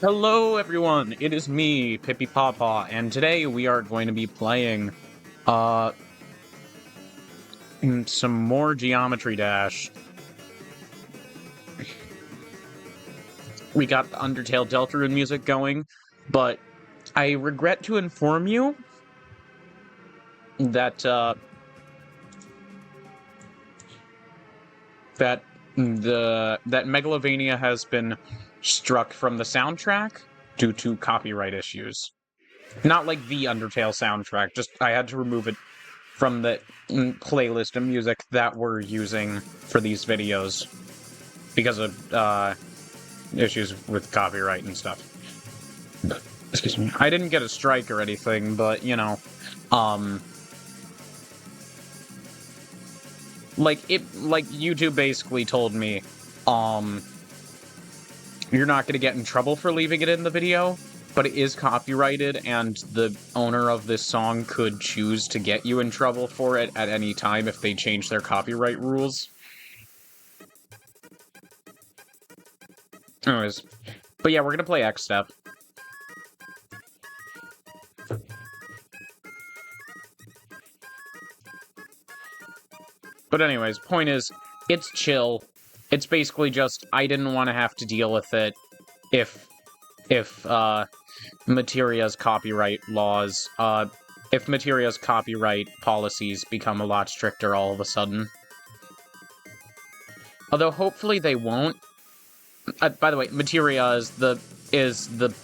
Hello everyone, it is me, Pt.5, and today we are going to be playing, uh, some more Geometry Dash. We got the Undertale Deltarune music going, but I regret to inform you that, that Megalovania has been struck from the soundtrack due to copyright issues. Not like the Undertale soundtrack, just I had to remove it from the playlist of music that we're using for these videos because of issues with copyright and stuff. Excuse me. I didn't get a strike or anything, but you know, like YouTube basically told me, you're not gonna get in trouble for leaving it in the video, but it is copyrighted, and the owner of this song could choose to get you in trouble for it at any time if they change their copyright rules. Anyways, but yeah, we're gonna play Xstep. But anyways, point is, it's chill. It's basically just, I didn't want to have to deal with it if Materia's copyright laws, if Materia's copyright policies become a lot stricter all of a sudden. Although hopefully they won't. By the way, Materia is the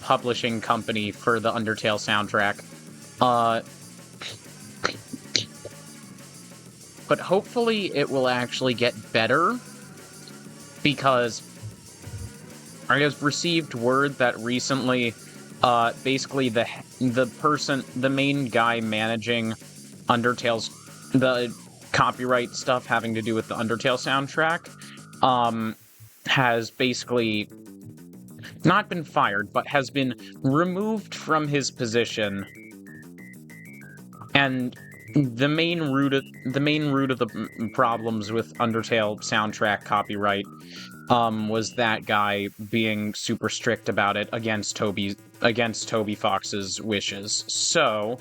publishing company for the Undertale soundtrack. But hopefully it will actually get better, because I have received word that recently, basically the main guy managing Undertale's, the copyright stuff having to do with the Undertale soundtrack, has basically not been fired, but has been removed from his position. And the main root of the problems with Undertale soundtrack copyright was that guy being super strict about it against Toby Fox's wishes. So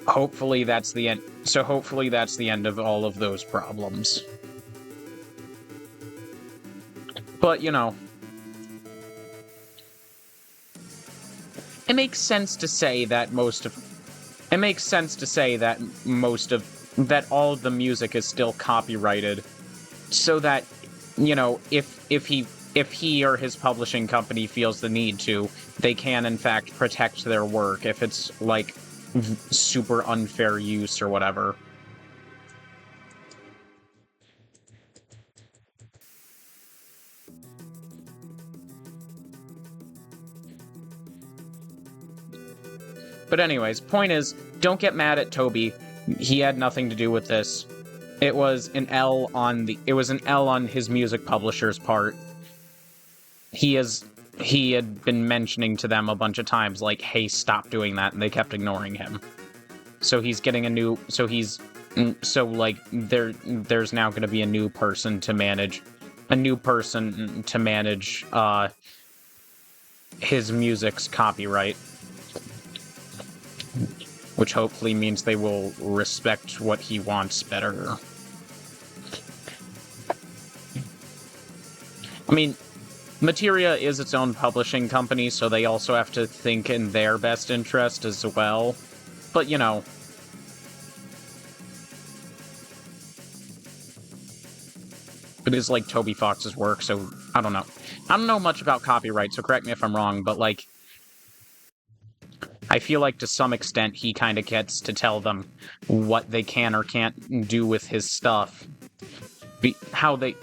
hopefully that's the end. So hopefully that's the end of all of those problems. But you know, it makes sense to say that all of the music is still copyrighted, so that, you know, if he or his publishing company feels the need to, they can in fact protect their work if it's like super unfair use or whatever. But anyways, point is, don't get mad at Toby. He had nothing to do with this. It was an L on his music publisher's part. He had been mentioning to them a bunch of times, like, hey, stop doing that, and they kept ignoring him. So he's getting there's now going to be a new person to manage his music's copyright. Which hopefully means they will respect what he wants better. I mean, Materia is its own publishing company, so they also have to think in their best interest as well. But, you know, it is like Toby Fox's work, so I don't know. I don't know much about copyright, so correct me if I'm wrong, but, like, I feel like to some extent he kind of gets to tell them what they can or can't do with his stuff. How they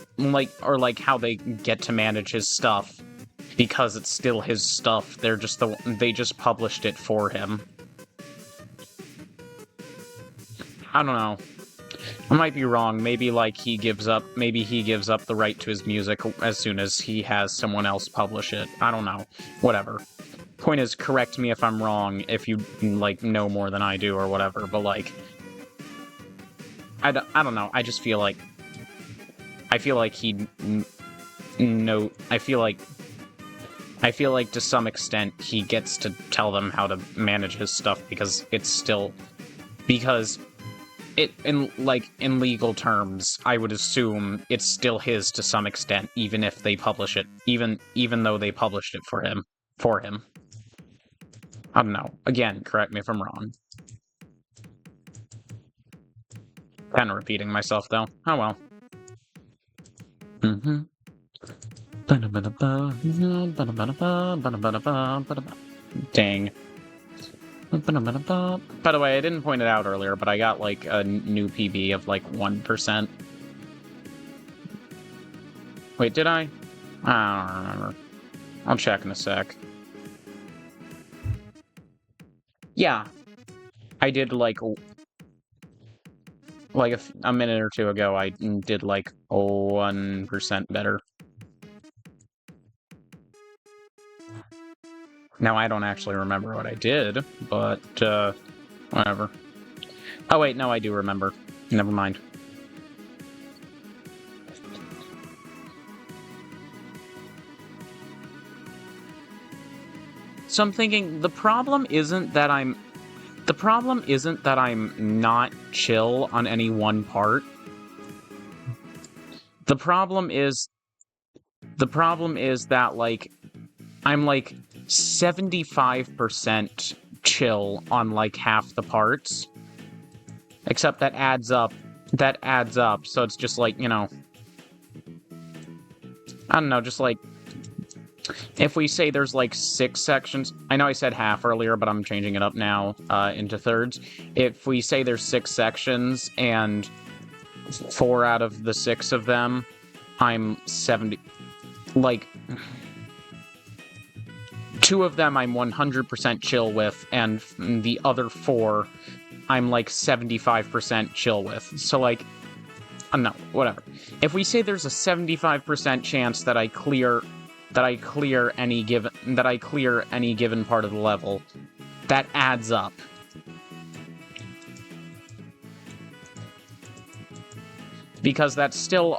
get to manage his stuff, because it's still his stuff. They just published it for him. I don't know. I might be wrong. Maybe he gives up the right to his music as soon as he has someone else publish it. I don't know. Whatever. Point is, correct me if I'm wrong, if you, like, know more than I do or whatever, but, like, I don't know, I just feel like I feel like to some extent he gets to tell them how to manage his stuff because it's still... Because in legal terms, I would assume it's still his to some extent, even if they publish it, even though they published it for him. I don't know. Again, correct me if I'm wrong. Kind of repeating myself, though. Oh well. Dang. By the way, I didn't point it out earlier, but I got, like, a new PB of, like, 1%. Wait, did I? I don't remember. I'll check in a sec. Yeah. I did, like a minute or two ago, I did, like, 1% better. Now, I don't actually remember what I did, but, whatever. Oh, wait, no, I do remember. Never mind. So I'm thinking, the problem isn't that I'm not chill on any one part. The problem is that, like, I'm, like, 75% chill on, like, half the parts. Except that adds up, so it's just, like, you know... I don't know, just, like... If we say there's, like, 6 sections... I know I said half earlier, but I'm changing it up now, into thirds. If we say there's 6 sections, and 4 out of the 6 of them, I'm 70... Like... 2 of them I'm 100% chill with, and the other 4 I'm, like, 75% chill with. So, like... no, whatever. If we say there's a 75% chance that I clear any given part of the level, that adds up. Because that's still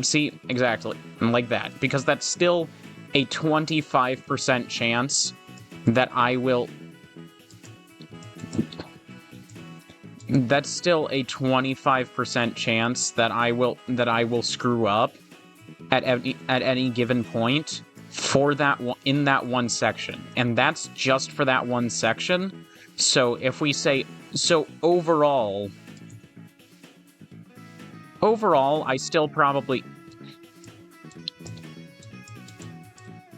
see, exactly, like that. Because that's still a 25% chance that I will... That's still a 25% chance that I will screw up at any given point for that in that one section, and that's just for that one section. So if we say overall, I still probably,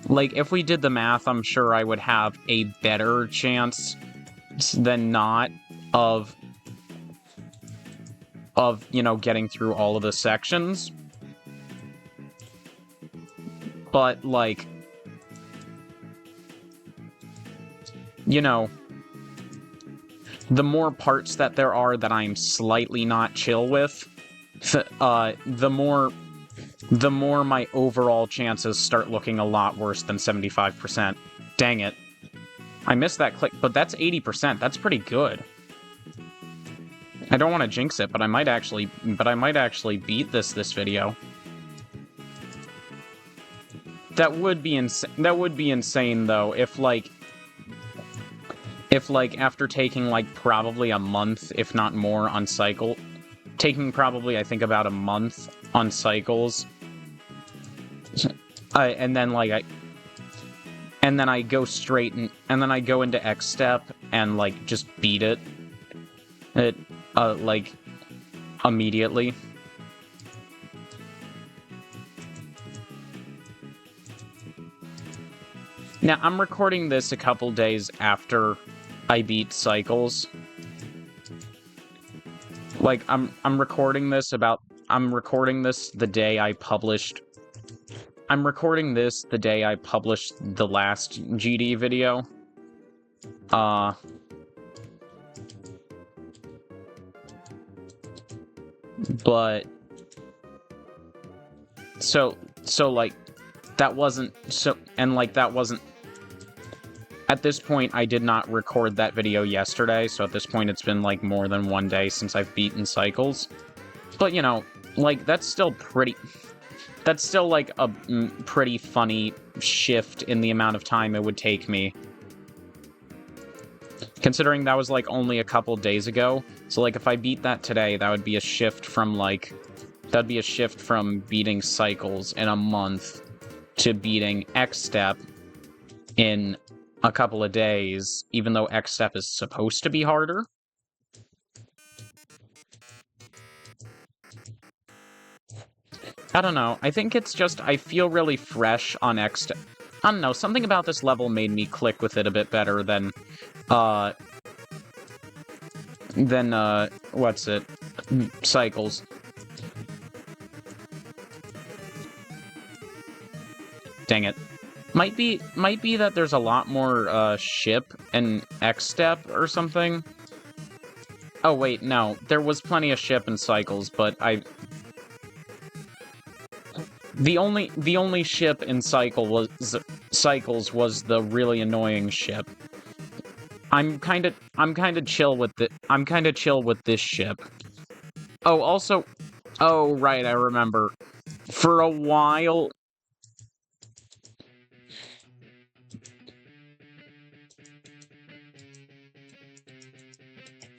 like, if we did the math, I'm sure I would have a better chance than not of you know, getting through all of the sections. But, like, you know, the more parts that there are that I'm slightly not chill with, the more my overall chances start looking a lot worse than 75%. Dang it. I missed that click, but that's 80%. That's pretty good. I don't want to jinx it, but I might actually beat this video. That would be insane, though, if, like, after taking, like, probably a month, if not more, on cycle... Taking probably, I think, about a month on cycles... and then, like, I go straight, and then I go into Xstep, and, like, just beat it. Like, immediately. Now, I'm recording this a couple days after I beat Cycles. Like, I'm recording this the day I published... I'm recording this the day I published the last GD video. But... So, like, that wasn't... that wasn't... At this point, I did not record that video yesterday, so at this point it's been, like, more than one day since I've beaten Cycles. But, you know, like, that's still pretty... That's still like a pretty funny shift in the amount of time it would take me. Considering that was like only a couple days ago. So like if I beat that today, that would be a shift from like... That'd be a shift from beating Cycles in a month to beating Xstep in a couple of days, even though Xstep is supposed to be harder. I don't know. I think it's just I feel really fresh on Xstep. I don't know. Something about this level made me click with it a bit better than what's it? Cycles. Dang it. Might be that there's a lot more ship and Xstep or something. Oh wait, no. There was plenty of ship and Cycles, but the only ship in Cycles was the really annoying ship. I'm kind of chill with this ship. Oh, also, oh right, I remember. For a while,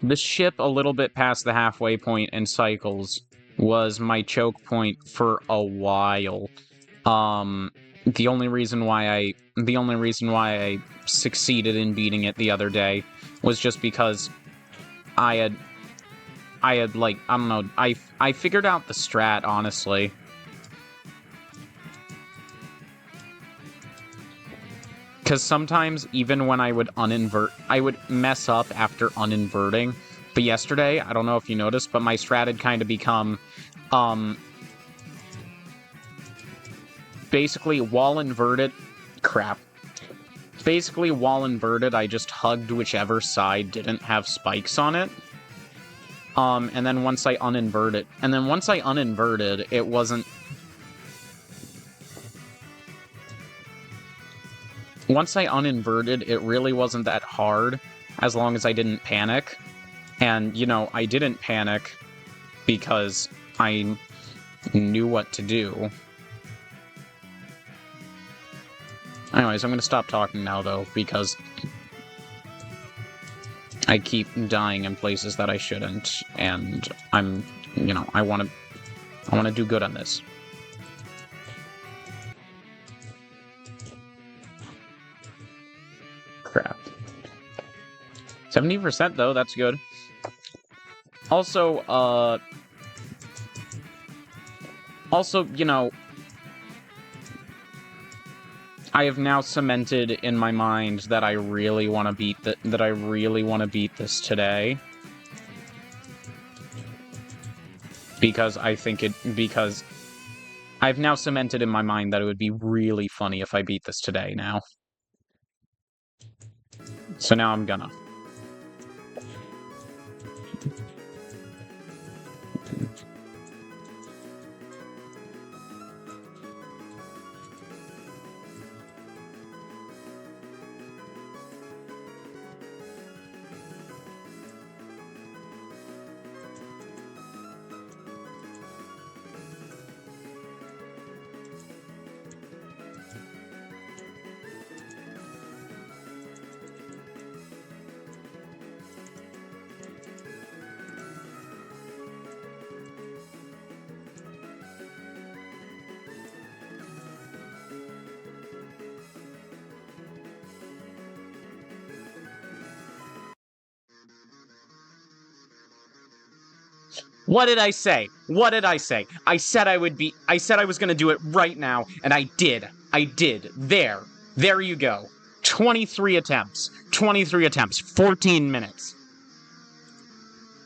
the ship a little bit past the halfway point in Cycles was my choke point for a while. The only reason why I succeeded in beating it the other day was just because I had like, I don't know, I figured out the strat, honestly. Because sometimes, even when I would I would mess up after uninverting. But yesterday, I don't know if you noticed, but my strat had kind of become, basically, wall inverted... Crap. Basically, wall inverted, I just hugged whichever side didn't have spikes on it. And then once I uninverted... it wasn't... Once I uninverted, it really wasn't that hard, as long as I didn't panic. And, you know, I didn't panic because I knew what to do. Anyways, I'm gonna stop talking now, though, because I keep dying in places that I shouldn't, and I'm, you know, I wanna do good on this. Crap. 70%, though, that's good. Also, you know, I have now cemented in my mind that I really want to beat this today. Because I've now cemented in my mind that it would be really funny if I beat this today now. So now I'm gonna. What did I say? What did I say? I said I was gonna do it right now, and I did. I did. There. There you go. 23 attempts. 23 attempts. 14 minutes.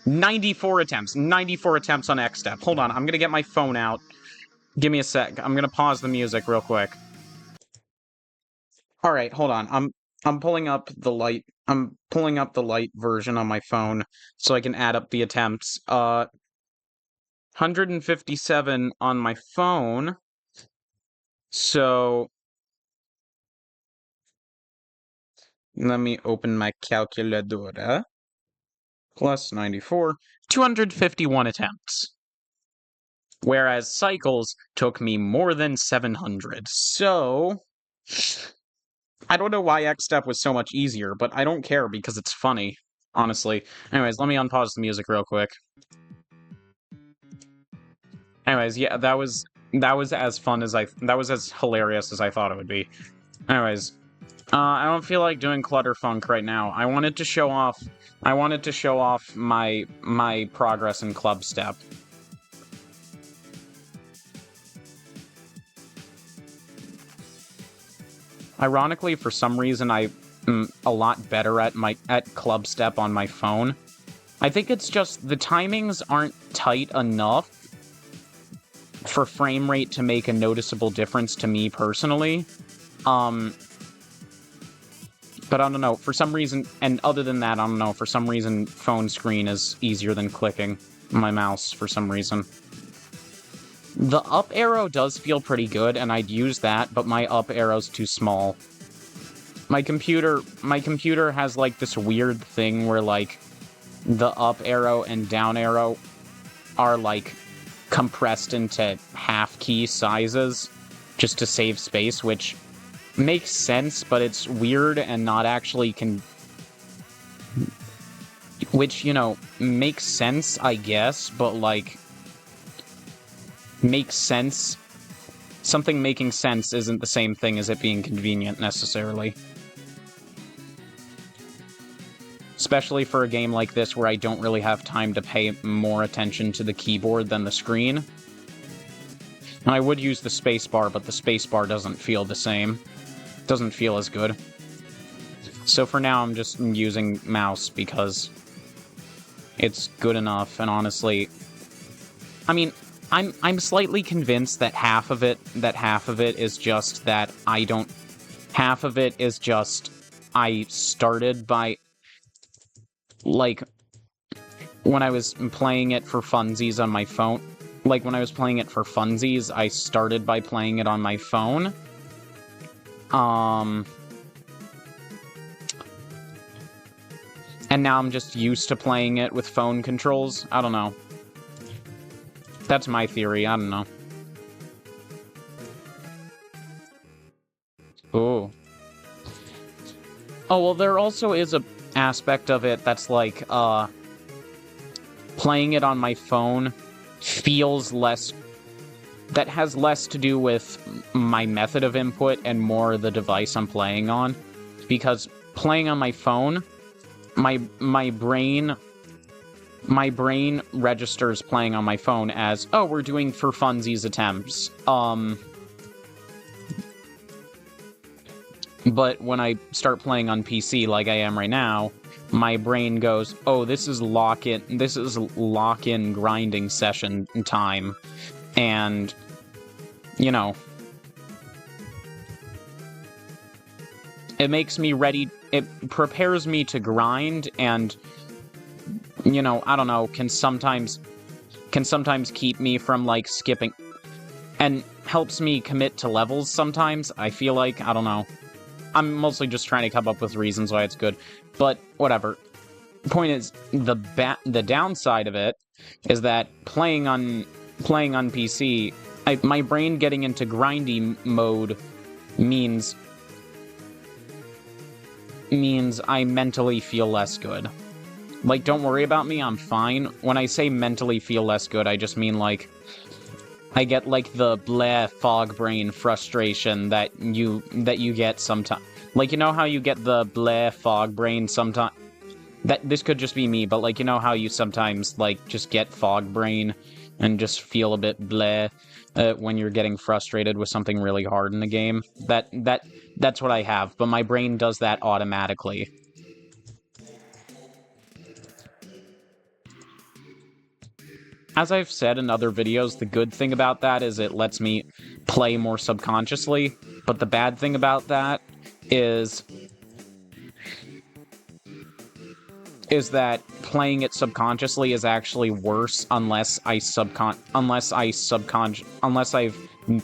94 attempts. 94 attempts on Xstep. Hold on, I'm gonna get my phone out. Give me a sec. I'm gonna pause the music real quick. Alright, hold on. I'm pulling up the light. I'm pulling up the light version on my phone so I can add up the attempts. 157 on my phone. So let me open my calculadora. Plus 94. 251 attempts. whereas cycles took me more than 700. So, I don't know why Xstep was so much easier, but I don't care because it's funny, honestly. Anyways, let me unpause the music real quick. Anyways, yeah, that was as fun as that was as hilarious as I thought it would be. Anyways, I don't feel like doing Clutterfunk right now. I wanted to show off my progress in Clubstep. Ironically, for some reason, I'm a lot better at Clubstep on my phone. I think it's just the timings aren't tight enough for frame rate to make a noticeable difference to me personally. But I don't know, for some reason, and other than that, I don't know, for some reason, phone screen is easier than clicking my mouse for some reason. The up arrow does feel pretty good, and I'd use that, but my up arrow's too small. My computer has, like, this weird thing where, like, the up arrow and down arrow are, like, compressed into half-key sizes just to save space, which makes sense, but it's weird and not actually which, you know, makes sense, I guess, but, like, makes sense. Something making sense isn't the same thing as it being convenient, necessarily. Especially for a game like this where I don't really have time to pay more attention to the keyboard than the screen. And I would use the spacebar, but the spacebar doesn't feel the same. Doesn't feel as good. So for now, I'm just using mouse because it's good enough, and honestly, I mean, I'm slightly convinced that half of it is just that I don't. Half of it is just I started by, like, when I was playing it for funsies on my phone. Like, when I was playing it for funsies, I started by playing it on my phone. And now I'm just used to playing it with phone controls. I don't know. That's my theory. I don't know. Ooh. Oh, well, there also is a aspect of it that's like, playing it on my phone feels less... That has less to do with my method of input and more the device I'm playing on. Because playing on my phone, my brain registers playing on my phone as, oh, we're doing for funsies attempts. But when I start playing on PC like I am right now, my brain goes, oh, this is lock-in grinding session time. And, you know, it makes me ready, it prepares me to grind, and, you know, I don't know, can sometimes keep me from, like, skipping, and helps me commit to levels sometimes, I feel like, I don't know. I'm mostly just trying to come up with reasons why it's good, but whatever. Point is, the downside of it is that playing on PC, my brain getting into grindy mode means I mentally feel less good. Like, don't worry about me, I'm fine. When I say mentally feel less good, I just mean, like, I get, like, the bleh fog brain frustration that you get sometimes. Like, you know how you get the bleh fog brain sometimes? This could just be me, but, like, you know how you sometimes, like, just get fog brain and just feel a bit bleh when you're getting frustrated with something really hard in the game? That's what I have, but my brain does that automatically. As I've said in other videos, the good thing about that is it lets me play more subconsciously, but the bad thing about that is that playing it subconsciously is actually worse unless I've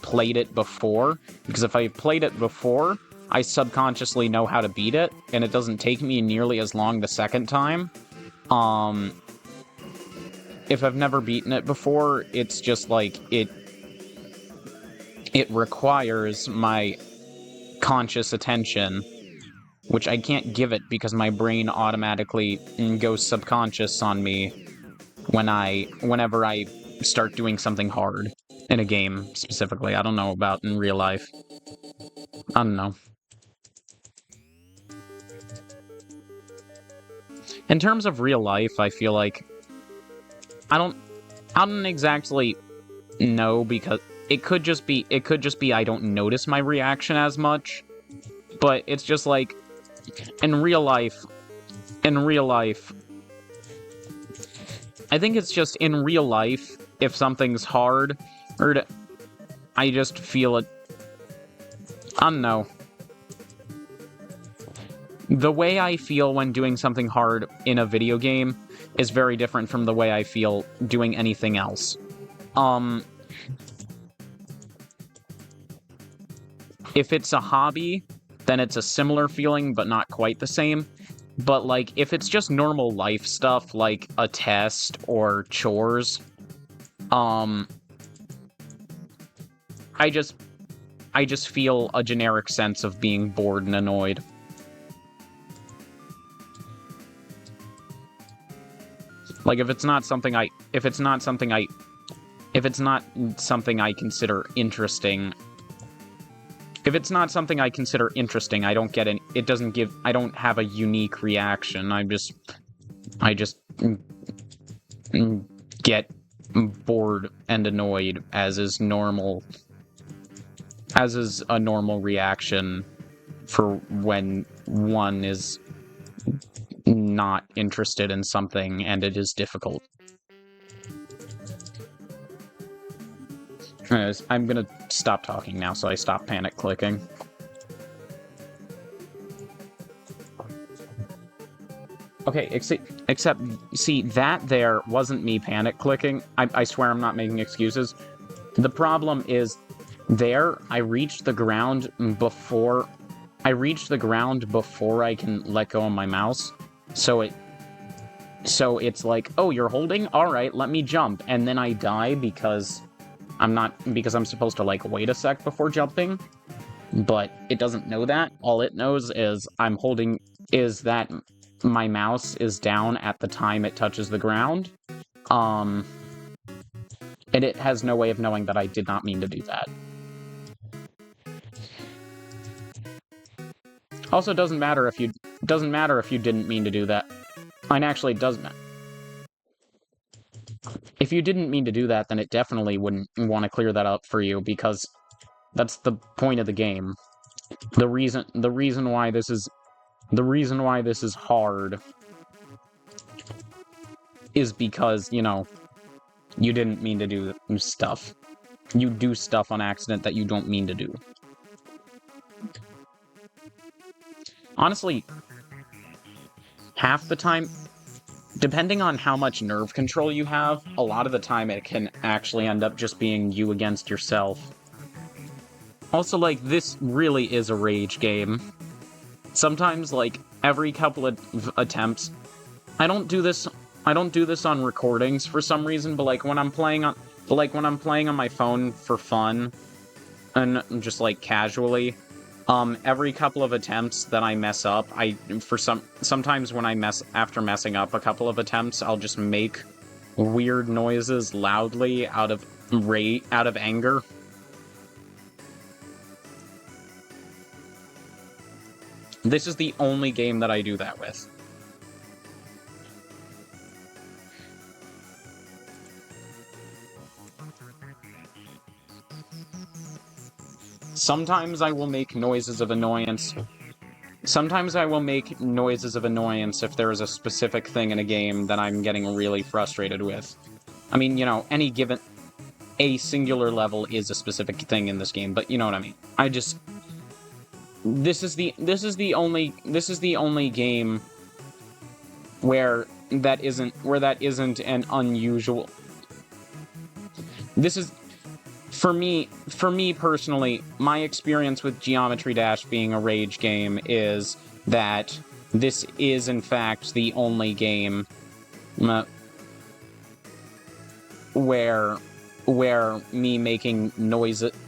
played it before. Because if I've played it before, I subconsciously know how to beat it, and it doesn't take me nearly as long the second time. beaten it before, it's just like it requires my conscious attention, which I can't give it because my brain automatically goes subconscious on me whenever I start doing something hard in a game specifically. I don't know about in real life. I don't know. In terms of real life, I feel like I don't exactly know, because it could just be I don't notice my reaction as much, but it's just like in real life, I think it's just in real life, if something's hard, or I just feel it. I don't know. The way I feel when doing something hard in a video game is very different from the way I feel doing anything else. If it's a hobby, then it's a similar feeling, but not quite the same. But, like, if it's just normal life stuff, like a test or chores, I just feel a generic sense of being bored and annoyed. Like, if it's not something I consider interesting, I don't get I don't have a unique reaction. I just get bored and annoyed, as is a normal reaction for when one is not interested in something and it is difficult. Anyways, I'm gonna stop talking now, so I stop panic clicking. Okay, except, see, that there wasn't me panic clicking. I swear I'm not making excuses. The problem is, there, I reached the ground before I can let go of my mouse. So it's like, oh, you're holding? Alright, let me jump. And then I die because I'm supposed to, like, wait a sec before jumping. But it doesn't know that. All it knows is that my mouse is down at the time it touches the ground. And it has no way of knowing that I did not mean to do that. Also, doesn't matter if you didn't mean to do that. Mine actually does matter. If you didn't mean to do that, then it definitely wouldn't want to clear that up for you, because that's the point of the game. The reason why this is hard is because, you know, you didn't mean to do stuff. You do stuff on accident that you don't mean to do. Honestly, half the time, depending on how much nerve control you have, a lot of the time it can actually end up just being you against yourself. Also, like, this really is a rage game. Sometimes, like, every couple of attempts, I don't do this on recordings for some reason, but like when I'm playing on my phone for fun and just like casually, every couple of attempts that I mess up, sometimes when after messing up a couple of attempts, I'll just make weird noises loudly out of anger. This is the only game that I do that with. Sometimes I will make noises of annoyance. Sometimes I will make noises of annoyance if there is a specific thing in a game that I'm getting really frustrated with. I mean, you know, a singular level is a specific thing in this game, but you know what I mean. This is the only game where that isn't an unusual. This is, for me personally, my experience with Geometry Dash being a rage game is that this is in fact the only game where me making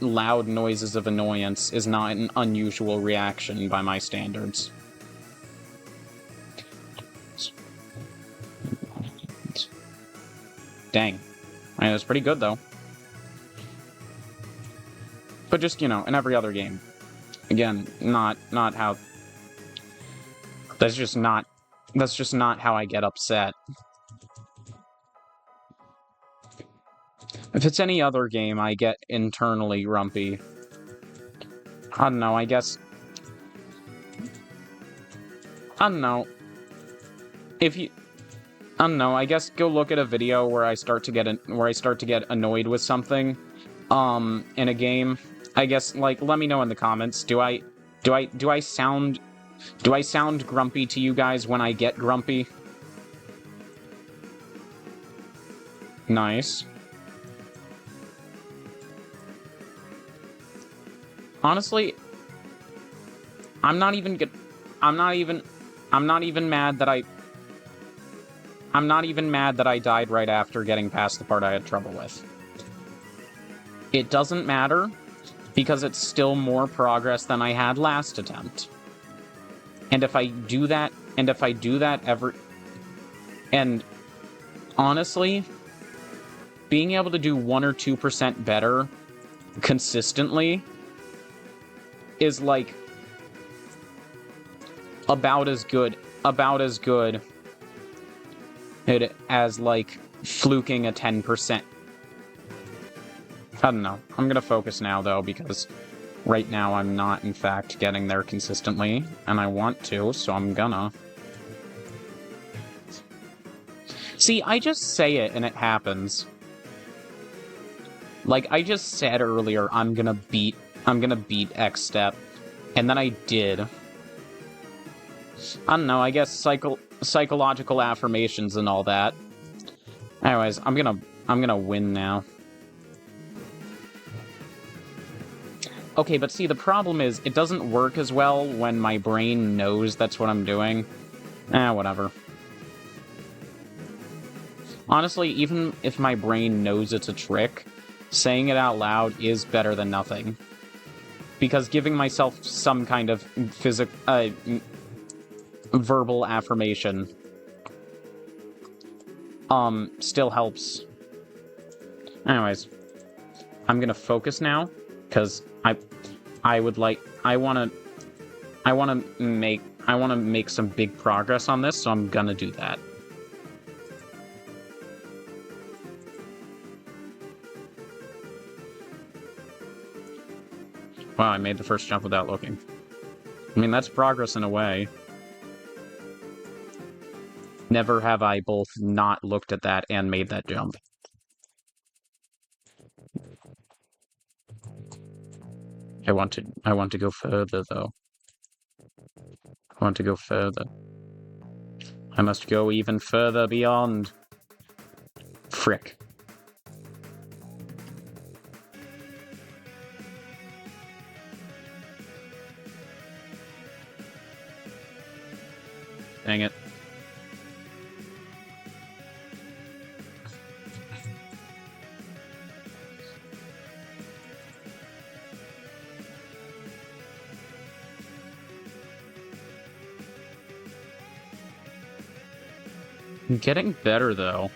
loud noises of annoyance is not an unusual reaction by my standards. Dang. I mean, it was pretty good, though. But just, you know, in every other game. Again, not how... That's just not how I get upset. If it's any other game, I get internally grumpy. I don't know, I guess... I don't know. If you... I don't know, I guess go look at a video where I start to get annoyed with something, in a game. I guess, like, let me know in the comments. Do I sound grumpy to you guys when I get grumpy? Nice. Honestly, I'm not even mad that I died right after getting past the part I had trouble with. It doesn't matter, because it's still more progress than I had last attempt. And if I do that and honestly, being able to do 1 or 2% better consistently is like about as good as like fluking a 10%. I don't know. I'm gonna focus now though, because right now I'm not in fact getting there consistently, and I want to, so I'm gonna. See, I just say it and it happens. Like, I just said earlier, I'm gonna beat Xstep, and then I did. I don't know, I guess psychological affirmations and all that. Anyways, I'm gonna win now. Okay, but see, the problem is, it doesn't work as well when my brain knows that's what I'm doing. Whatever. Honestly, even if my brain knows it's a trick, saying it out loud is better than nothing. Because giving myself some kind of verbal affirmation still helps. Anyways, I'm gonna focus now, because I wanna make some big progress on this, so I'm gonna do that. Wow, I made the first jump without looking. I mean, that's progress in a way. Never have I both not looked at that and made that jump. I want to go further, though. I want to go further. I must go even further beyond. Frick. Dang it. I'm getting better, though.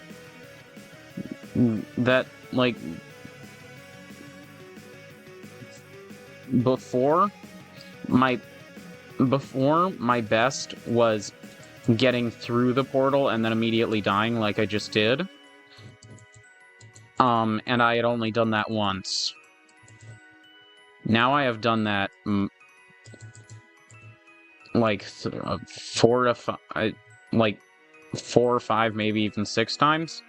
That, like... Before, my best was getting through the portal and then immediately dying like I just did. And I had only done that once. Now I have done that, like, 4 to 5, like, 4 or 5, maybe even 6 times.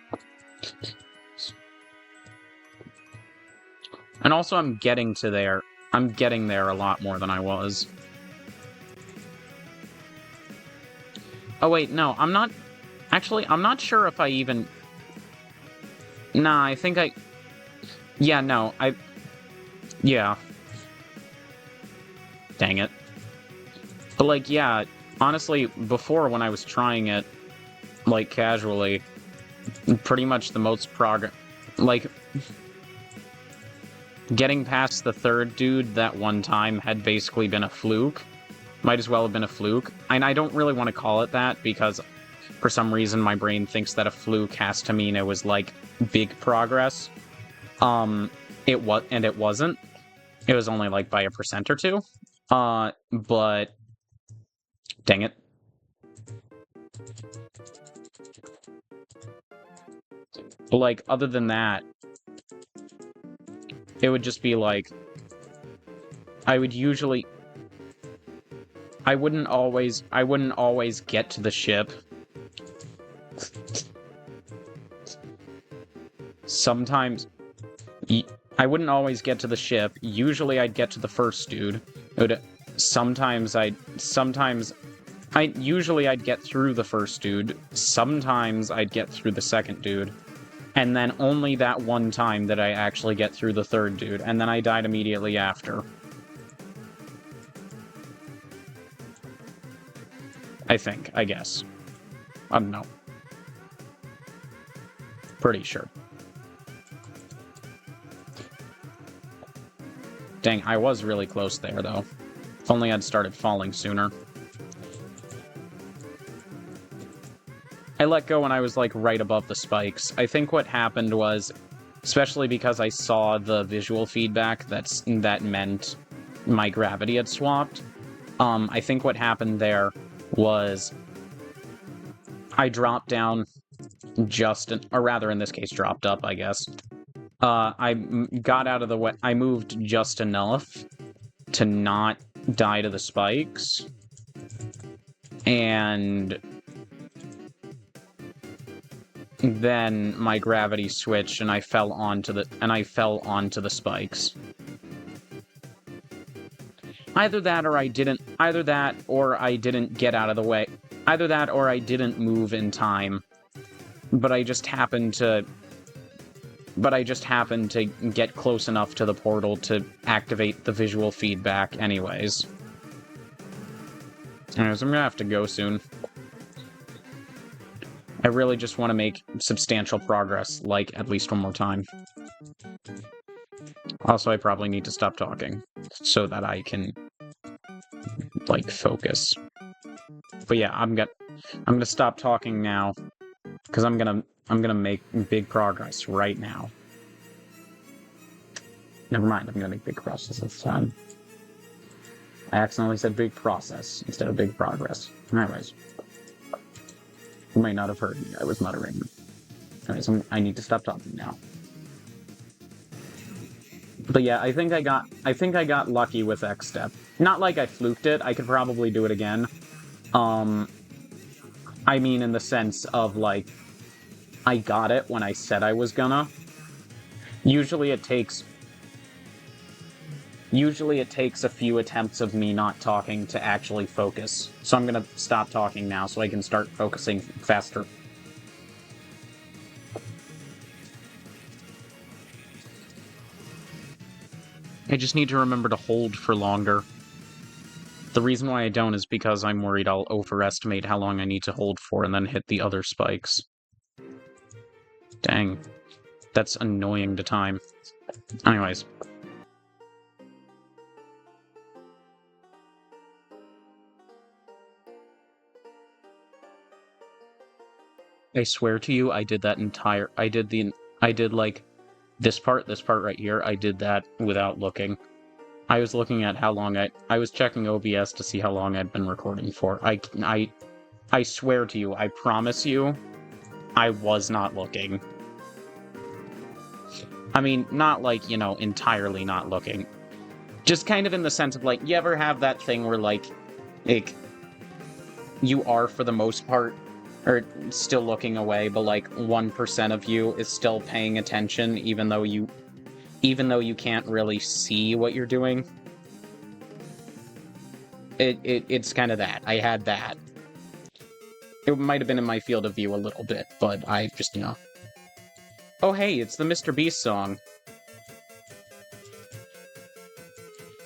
And also I'm getting there a lot more than I was. Oh wait, no, I'm not... Actually, I'm not sure if I even... Nah, I think I... Yeah, no, Yeah. Dang it. But, like, yeah, honestly, before when I was trying it, like, casually, pretty much the most progress... like, getting past the third dude that one time had basically been a fluke. Might as well have been a fluke. And I don't really want to call it that because for some reason my brain thinks that a fluke has to mean it was, like, big progress. It wasn't. It was only, like, by 1% or 2. But dang it. Like, other than that, it would just be like, I wouldn't always get to the ship. Sometimes, I wouldn't always get to the ship. Usually I'd get to the first dude. Usually I'd get through the first dude. Sometimes I'd get through the second dude. And then only that one time did I actually get through the third dude, and then I died immediately after. I guess. I don't know. Pretty sure. Dang, I was really close there, though. If only I'd started falling sooner. I let go when I was, like, right above the spikes. I think what happened was, especially because I saw the visual feedback that meant my gravity had swapped, I think what happened there was I dropped down or rather in this case dropped up, I guess. I got out of the way. I moved just enough to not die to the spikes. And then my gravity switched and I fell onto the spikes. Either that or I didn't get out of the way. Either that or I didn't move in time. But I just happened to get close enough to the portal to activate the visual feedback anyways. Anyways, I'm gonna have to go soon. I really just want to make substantial progress, like, at least one more time. Also, I probably need to stop talking so that I can, like, focus. But yeah, I'm gonna stop talking now because I'm gonna make big progress right now. Never mind, I'm gonna make big progress this time. I accidentally said big process instead of big progress. Anyways. You might not have heard me, I was muttering. Anyways, I need to stop talking now. But yeah, I think I got lucky with Xstep. Not like I fluked it, I could probably do it again. I mean in the sense of, like, I got it when I said I was gonna. Usually it takes a few attempts of me not talking to actually focus. So I'm gonna stop talking now so I can start focusing faster. I just need to remember to hold for longer. The reason why I don't is because I'm worried I'll overestimate how long I need to hold for and then hit the other spikes. Dang. That's annoying to time. Anyways. I swear to you, I did like, this part right here, I did that without looking. I was looking at how long I was checking OBS to see how long I'd been recording for. I swear to you, I promise you, I was not looking. I mean, not like, you know, entirely not looking. Just kind of in the sense of, like, you ever have that thing where, like, you are, for the most part, or still looking away, but, like, 1% of you is still paying attention, even though you can't really see what you're doing? It's kind of that. I had that. It might have been in my field of view a little bit, but I just, you know... Oh, hey, it's the Mr. Beast song.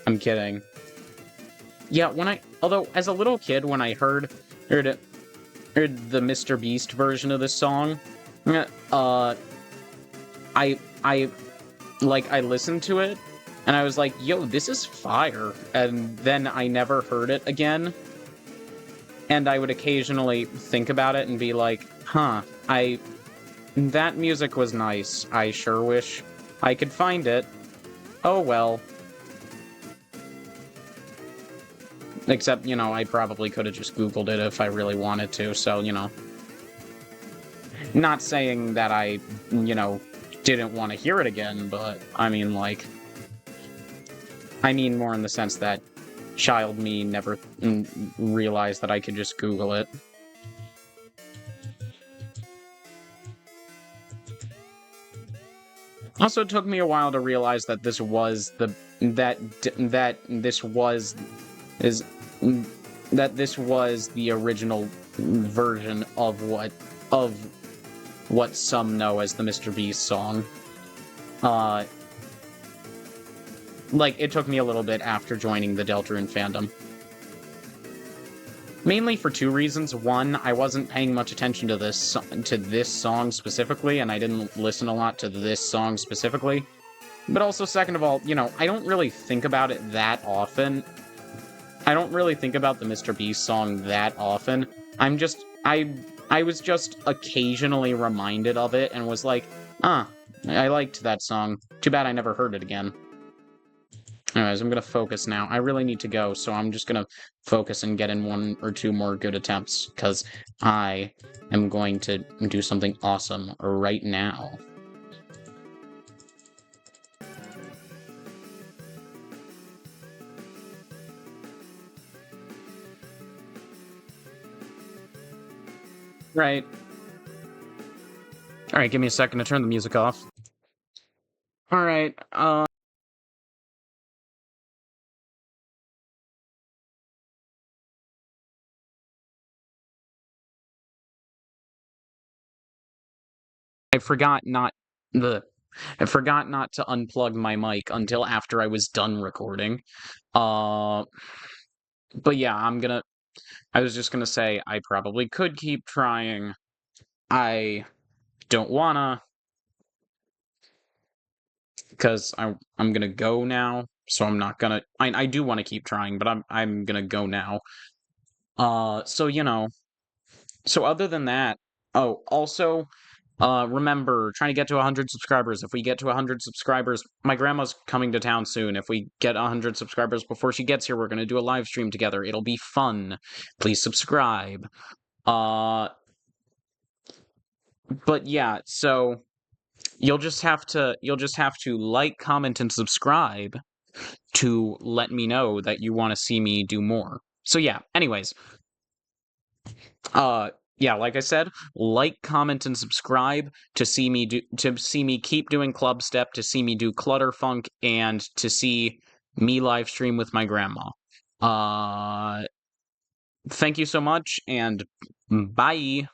I'm kidding. Yeah, although, as a little kid, when I heard the Mr. Beast version of this song, I I listened to it, and I was like, yo, this is fire. And then I never heard it again. And I would occasionally think about it and be like, huh, that music was nice. I sure wish I could find it. Oh well. Except, I probably could have just Googled it if I really wanted to, so, Not saying that I, didn't want to hear it again, but, I mean, more in the sense that child me never realized that I could just Google it. Also, it took me a while to realize that this was is that this was the original version of what some know as the Mr. Beast song. It took me a little bit after joining the Deltarune fandom. Mainly for two reasons. One, I wasn't paying much attention to this song specifically, and I didn't listen a lot to this song specifically. But also, second of all, I don't really think about it that often. I don't really think about the Mr. Beast song that often. I was just occasionally reminded of it and was like, I liked that song. Too bad I never heard it again. Anyways, I'm gonna focus now. I really need to go, so I'm just gonna focus and get in one or two more good attempts, because I am going to do something awesome right now. Right. Alright, give me a second to turn the music off. Alright, I forgot not to unplug my mic until after I was done recording. But yeah, I was just gonna say I probably could keep trying. I don't wanna, because I'm gonna go now, so I'm not gonna. I do want to keep trying, but I'm gonna go now. So So other than that, oh, also, remember, trying to get to 100 subscribers. If we get to 100 subscribers, my grandma's coming to town soon. If we get 100 subscribers before she gets here, we're gonna do a live stream together. It'll be fun. Please subscribe. But yeah, so you'll just have to like, comment, and subscribe to let me know that you want to see me do more. So yeah, anyways, yeah, like I said, like, comment, and subscribe to see me keep doing Clubstep, to see me do Clutterfunk, and to see me live stream with my grandma. Thank you so much, and bye.